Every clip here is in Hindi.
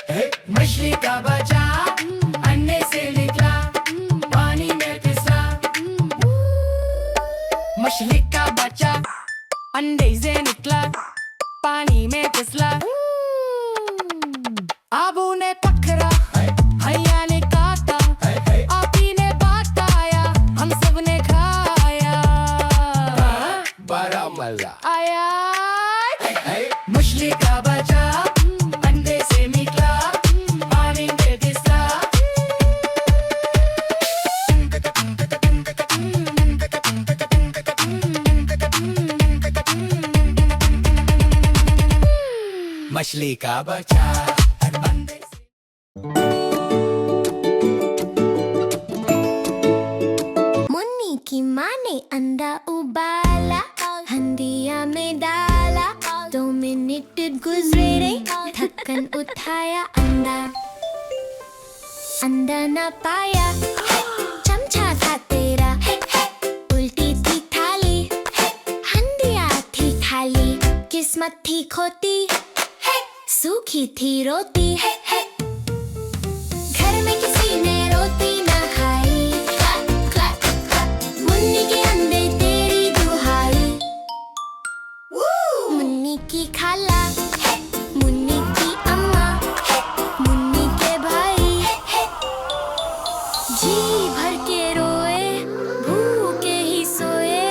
मछली का बच्चा अंडे से निकला, पानी में फिसला। मछली का बच्चा अंडे से निकला, पानी में फिसला। आबू ने पकड़ा, हैया ने काटा, आपी ने बताया, हम सब ने खाया। बड़ा मजा आया। मछली का बच्चा अंडे से निकला, पानी में फिसला। मछली का बच्चा अंडे से। मुन्नी की माँ ने अंडा उबाला, हंडिया में डाला। 2 मिनट गुजरे, ढक्कन उठाया, अंडा न पाया। चमचा था तेरा, उल्टी थी थाली, हंडिया थी खाली। किस्मत थी खोटी, सूखी थी रोटी। घर में किसी ने रोटी ना खाई, मुन्नी के अंडे तेरी दुहाई। मुन्नी की खाला, मुन्नी की अम्मा, मुन्नी के भाई। जी भर के रोए, भूखे ही सोए।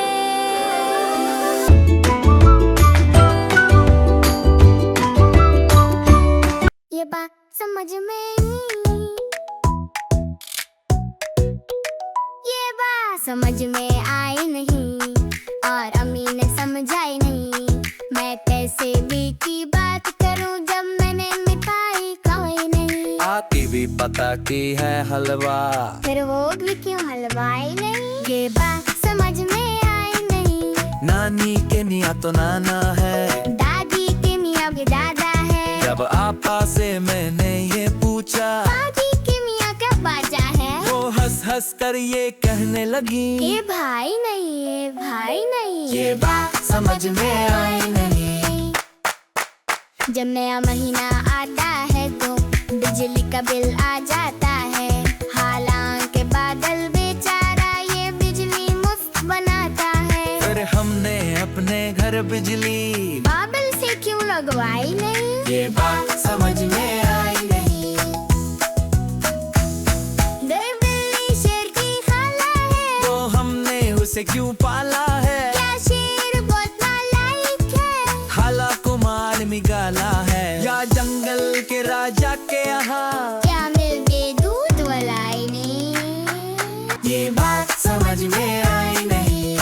ये बात समझ में नहीं, ये बात समझ में आई नहीं, और अम्मी ने समझाई नहीं। मैं कैसे भी की बात करूं जब मैंने मिठाई खाई नहीं। आती भी पता की है हलवा, फिर वो भी क्यों हलवाई नहीं। ये बात समझ में आई नहीं। नानी के मियाँ तो नाना है, दादी के मियाँ भी दादा है। जब आपा से मैंने ये पूछा, दादी के मियाँ का बाजा है। वो हंस हंस कर ये कहने लगी, ये भाई नहीं, ये भाई नहीं। ये बात समझ में आई नहीं। जब नया महीना आता है तो बिजली का बिल आ जाता है। हालांकि बादल बेचारा ये बिजली मुफ्त बनाता है। फिर हमने अपने घर बिजली बादल से क्यों लगवाई नहीं। ये बात समझ में आई नहीं। दर बिल्ली शेर की खाला है, तो हमने उसे क्यों पाला है। क्या शेर बहुत नालायक है। खाला को मार निकाला है, या जंगल के राजा के यहाँ क्या मिल गए दूध वालाई नहीं। ये बात समझ में आई नहीं।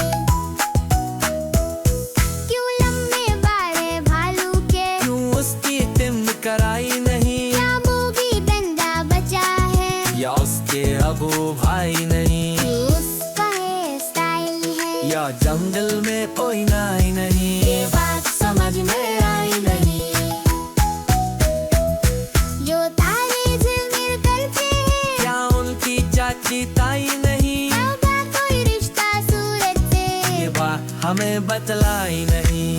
क्यों लंबे बारे भालू के, क्यों उसकी टिम कराई नहीं। क्या मूवी डंडा बचा है, या उसके अबू भाई नहीं। उसका है स्टाइल है, या जंगल में कोई नाई नहीं। ये बात समझ में आई नहीं। जो तारे झिलमिल करते हैं, क्या उनकी चाची ताई नहीं। क्या कोई रिश्ता सूरज से। ये बात हमें बतलाई नहीं।